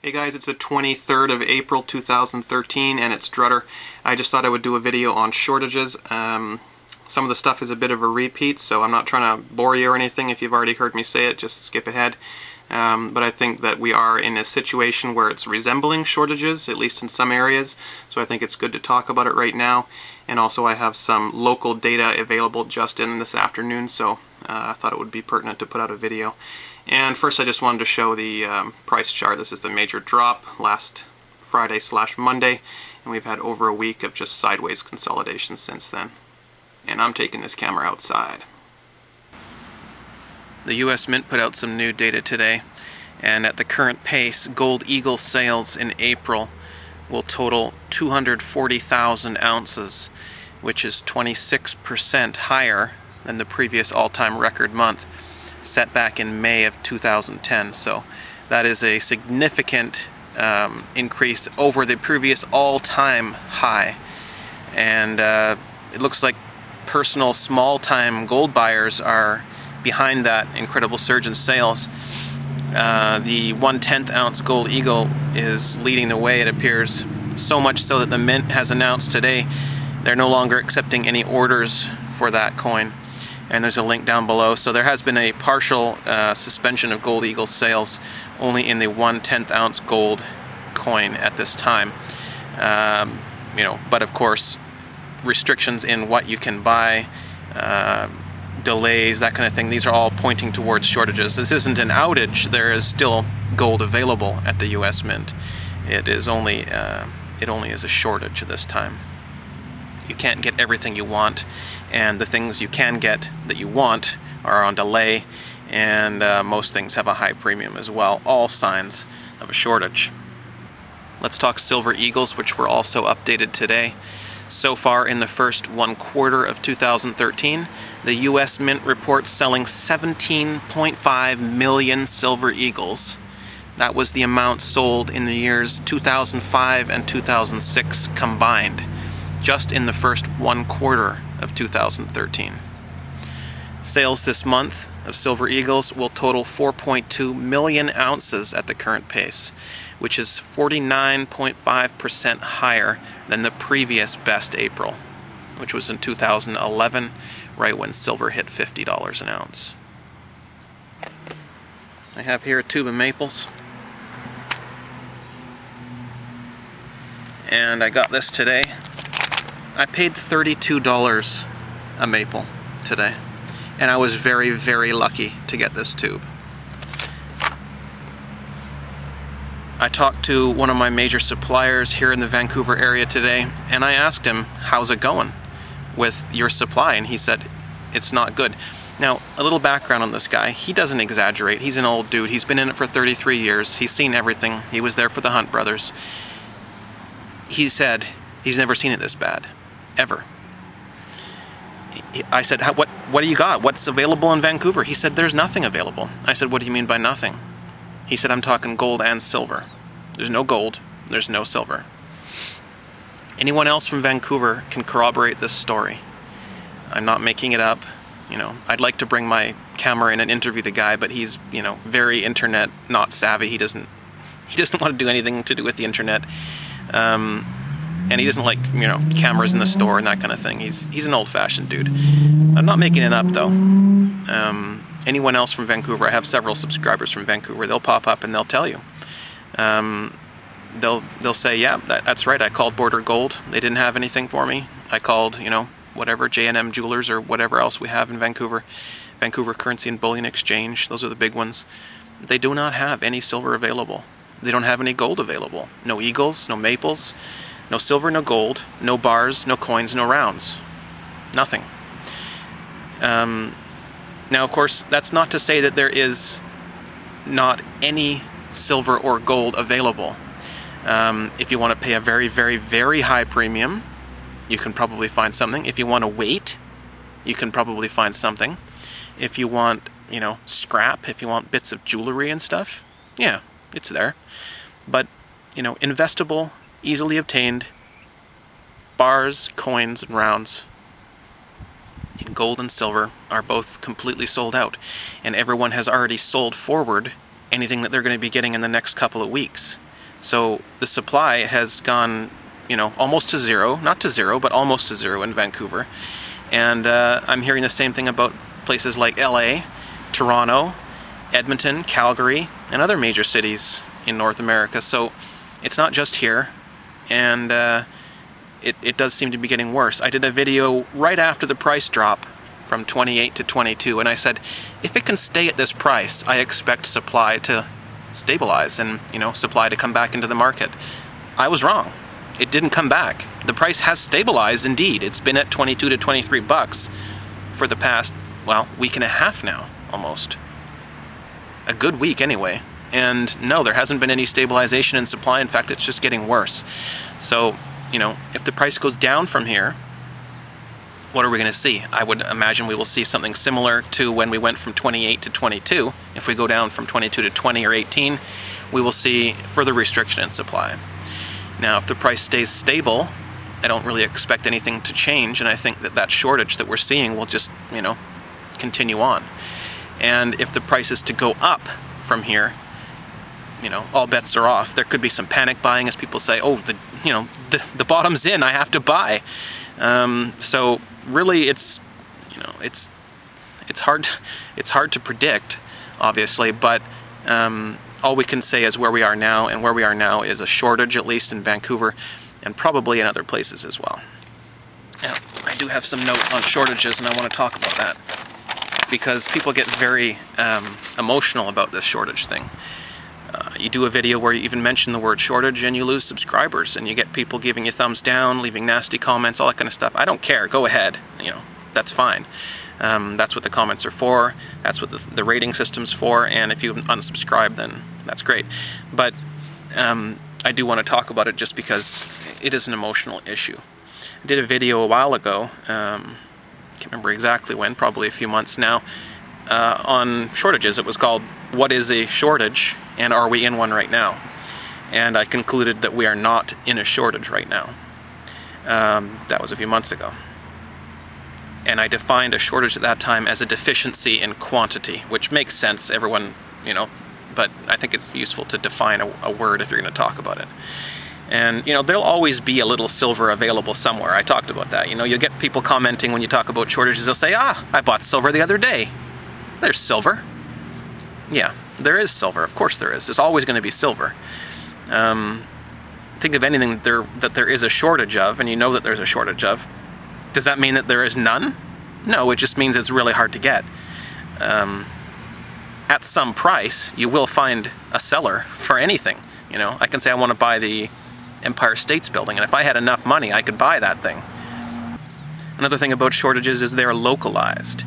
Hey guys, it's the 23rd of April 2013 and it's Drutter. I just thought I would do a video on shortages. Some of the stuff is a bit of a repeat, so I'm not trying to bore you or anything. If you've already heard me say it, just skip ahead. But I think that we are in a situation where it's resembling shortages, at least in some areas, so I think it's good to talk about it right now. And also I have some local data available just in this afternoon, so I thought it would be pertinent to put out a video. And first I just wanted to show the price chart. This is the major drop last Friday/Monday, and we've had over a week of just sideways consolidation since then. And I'm taking this camera outside. The US Mint put out some new data today, and at the current pace, Gold Eagle sales in April will total 240,000 ounces, which is 26% higher than the previous all-time record month, set back in May of 2010. So that is a significant increase over the previous all-time high. And it looks like personal small-time gold buyers are behind that incredible surge in sales. The 1/10 ounce Gold Eagle is leading the way, it appears, so much so that the Mint has announced today they're no longer accepting any orders for that coin. And there's a link down below. So there has been a partial suspension of Gold Eagle sales only in the 1/10 ounce gold coin at this time. But of course, restrictions in what you can buy, delays, that kind of thing, these are all pointing towards shortages. This isn't an outage. There is still gold available at the US Mint. It only is a shortage this time. You can't get everything you want, and the things you can get that you want are on delay, and most things have a high premium as well. All signs of a shortage. Let's talk Silver Eagles, which were also updated today. So far in the first 1/4 of 2013, the US Mint reports selling 17.5 million Silver Eagles. That was the amount sold in the years 2005 and 2006 combined, just in the first 1/4 of 2013. Sales this month of Silver Eagles will total 4.2 million ounces at the current pace, which is 49.5% higher than the previous best April, which was in 2011, right when silver hit $50 an ounce. I have here a tube of maples, and I got this today. I paid $32 a maple today, and I was very, very lucky to get this tube. I talked to one of my major suppliers here in the Vancouver area today, and I asked him, how's it going with your supply? And he said, it's not good. Now, a little background on this guy. He doesn't exaggerate. He's an old dude. He's been in it for 33 years. He's seen everything. He was there for the Hunt brothers. He said he's never seen it this bad, ever. I said, what do you got? What's available in Vancouver? He said, there's nothing available. I said, what do you mean by nothing? He said, I'm talking gold and silver. There's no gold, there's no silver. Anyone else from Vancouver can corroborate this story. I'm not making it up. I'd like to bring my camera in and interview the guy, but he's, very internet not savvy. He doesn't want to do anything to do with the internet. And he doesn't like, cameras in the store and that kind of thing. He's an old-fashioned dude. I'm not making it up, though. Anyone else from Vancouver, I have several subscribers from Vancouver, they'll pop up and they'll tell you. They'll say, yeah, that's right, I called Border Gold. They didn't have anything for me. I called, whatever, J&M Jewelers or whatever else we have in Vancouver. Vancouver Currency and Bullion Exchange, those are the big ones. They do not have any silver available. They don't have any gold available. No eagles, no maples, no silver, no gold, no bars, no coins, no rounds. Nothing. Now, of course, that's not to say that there is not any silver or gold available. If you want to pay a very, very, very high premium, you can probably find something. If you want to wait, you can probably find something. If you want, scrap, if you want bits of jewelry and stuff, yeah, it's there. But, investable, easily obtained, bars, coins, and rounds in gold and silver are both completely sold out, and everyone has already sold forward anything that they're going to be getting in the next couple of weeks. So the supply has gone, almost to zero. Not to zero, but almost to zero in Vancouver. And I'm hearing the same thing about places like LA, Toronto, Edmonton, Calgary, and other major cities in North America. So it's not just here, and it does seem to be getting worse. I did a video right after the price drop from 28 to 22, and I said, if it can stay at this price, I expect supply to stabilize and, supply to come back into the market. I was wrong. It didn't come back. The price has stabilized indeed. It's been at 22 to 23 bucks for the past, week and a half now, almost. A good week anyway. And no, there hasn't been any stabilization in supply. In fact, it's just getting worse. So, if the price goes down from here, what are we going to see? I would imagine we will see something similar to when we went from 28 to 22. If we go down from 22 to 20 or 18, we will see further restriction in supply. Now, if the price stays stable, I don't really expect anything to change, and I think that shortage that we're seeing will just, continue on. And if the price is to go up from here, all bets are off. There could be some panic buying as people say, oh, the bottom's in, I have to buy. So really it's hard to predict, obviously, but all we can say is where we are now, and where we are now is a shortage, at least in Vancouver, and probably in other places as well. Now, I do have some notes on shortages, and I want to talk about that, because people get very emotional about this shortage thing. You do a video where you even mention the word shortage and you lose subscribers, and you get people giving you thumbs down, leaving nasty comments, all that kind of stuff. I don't care. Go ahead. That's fine. That's what the comments are for. That's what the rating system's for. And if you unsubscribe, then that's great. But I do want to talk about it just because it is an emotional issue. I did a video a while ago, can't remember exactly when, probably a few months now, on shortages. It was called "What is a Shortage, and Are We in One Right Now?" And I concluded that we are not in a shortage right now. That was a few months ago. And I defined a shortage at that time as a deficiency in quantity, which makes sense. Everyone, but I think it's useful to define a word if you're going to talk about it. And, there'll always be a little silver available somewhere. I talked about that. You'll get people commenting when you talk about shortages. They'll say, I bought silver the other day. There's silver. Yeah, there is silver. Of course there is. There's always going to be silver. Think of anything that there is a shortage of, and you know that there's a shortage of. Does that mean that there is none? No, it just means it's really hard to get. At some price, you will find a seller for anything. I can say I want to buy the Empire State's Building, and if I had enough money, I could buy that thing. Another thing about shortages is they're localized.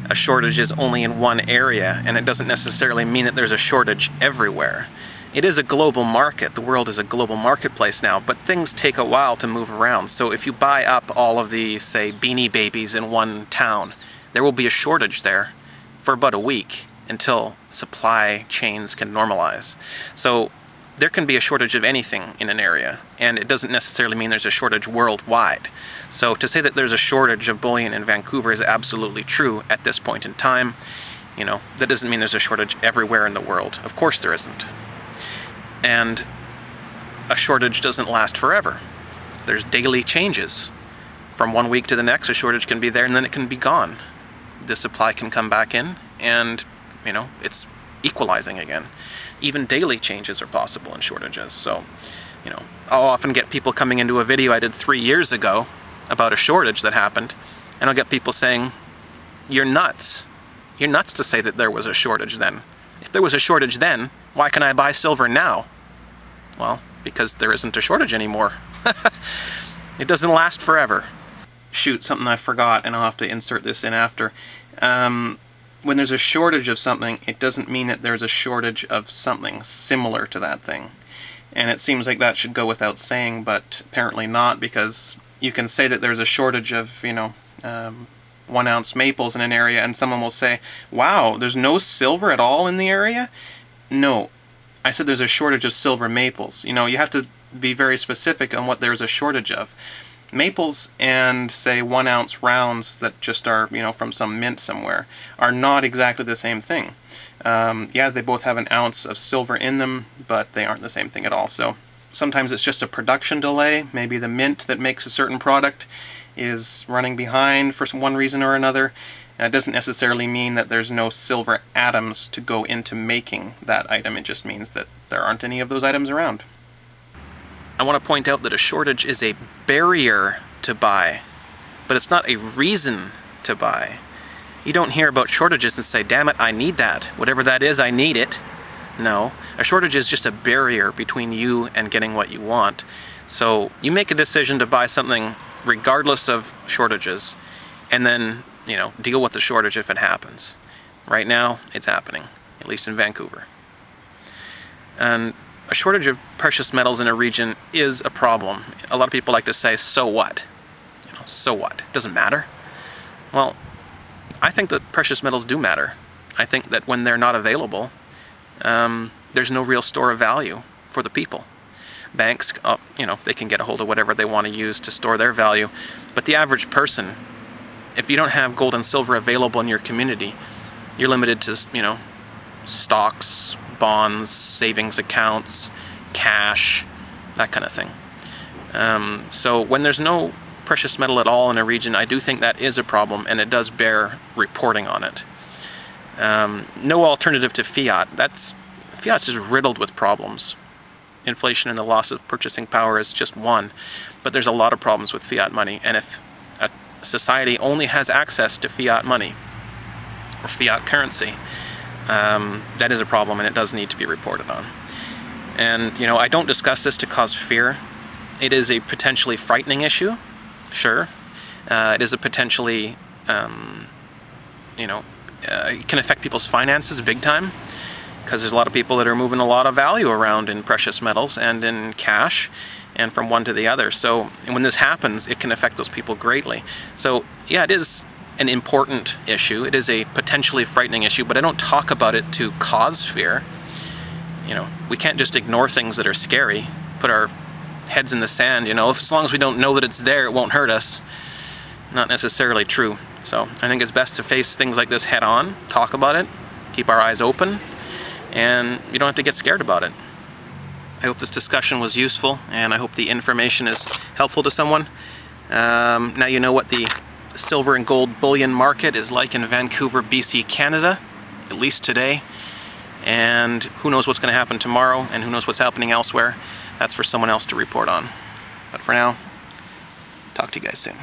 A shortage is only in one area, and it doesn't necessarily mean that there's a shortage everywhere. It is a global market. The world is a global marketplace now, but things take a while to move around. So if you buy up all of the, say, Beanie Babies in one town, there will be a shortage there for about a week until supply chains can normalize. So there can be a shortage of anything in an area, and it doesn't necessarily mean there's a shortage worldwide. So to say that there's a shortage of bullion in Vancouver is absolutely true at this point in time. That doesn't mean there's a shortage everywhere in the world. Of course there isn't. And a shortage doesn't last forever. There's daily changes. From one week to the next, a shortage can be there and then it can be gone. The supply can come back in and, it's equalizing again. Even daily changes are possible in shortages. So, I'll often get people coming into a video I did 3 years ago about a shortage that happened, and I'll get people saying, you're nuts. You're nuts to say that there was a shortage then. If there was a shortage then, why can I buy silver now? Well, because there isn't a shortage anymore. It doesn't last forever. Shoot, something I forgot, and I'll have to insert this in after. When there's a shortage of something, it doesn't mean that there's a shortage of something similar to that thing. And it seems like that should go without saying, but apparently not, because you can say that there's a shortage of, 1-ounce maples in an area, and someone will say, wow, there's no silver at all in the area? No. I said there's a shortage of silver maples. You have to be very specific on what there's a shortage of. Maples and, say, 1 ounce rounds that just are, from some mint somewhere, are not exactly the same thing. Yes, they both have an ounce of silver in them, but they aren't the same thing at all. So sometimes it's just a production delay. Maybe the mint that makes a certain product is running behind for one reason or another. It doesn't necessarily mean that there's no silver atoms to go into making that item. It just means that there aren't any of those items around. I want to point out that a shortage is a barrier to buy, but it's not a reason to buy. You don't hear about shortages and say, damn it, I need that. Whatever that is, I need it. No, a shortage is just a barrier between you and getting what you want. So you make a decision to buy something regardless of shortages, and then, deal with the shortage if it happens. Right now, it's happening, at least in Vancouver. And a shortage of precious metals in a region is a problem. A lot of people like to say, so what? So what? It doesn't matter. Well, I think that precious metals do matter. I think that when they're not available, there's no real store of value for the people. Banks, they can get a hold of whatever they want to use to store their value. But the average person, if you don't have gold and silver available in your community, you're limited to, stocks, bonds, savings accounts, cash, that kind of thing. So when there's no precious metal at all in a region, I do think that is a problem, and it does bear reporting on it. No alternative to fiat. Fiat's just riddled with problems. Inflation and the loss of purchasing power is just one, but there's a lot of problems with fiat money, and if a society only has access to fiat money or fiat currency, that is a problem, and it does need to be reported on. And, I don't discuss this to cause fear. It is a potentially frightening issue, sure. It is a potentially, it can affect people's finances big time, because there's a lot of people that are moving a lot of value around in precious metals and in cash, and from one to the other. So when this happens, it can affect those people greatly. So, yeah, it is an important issue. It is a potentially frightening issue, but I don't talk about it to cause fear. We can't just ignore things that are scary, put our heads in the sand, as long as we don't know that it's there, it won't hurt us. Not necessarily true. So I think it's best to face things like this head on, talk about it, keep our eyes open, and you don't have to get scared about it. I hope this discussion was useful, and I hope the information is helpful to someone. Now you know what the silver and gold bullion market is like in Vancouver, BC Canada, at least today. And who knows what's going to happen tomorrow, and who knows what's happening elsewhere. That's for someone else to report on. But for now, talk to you guys soon.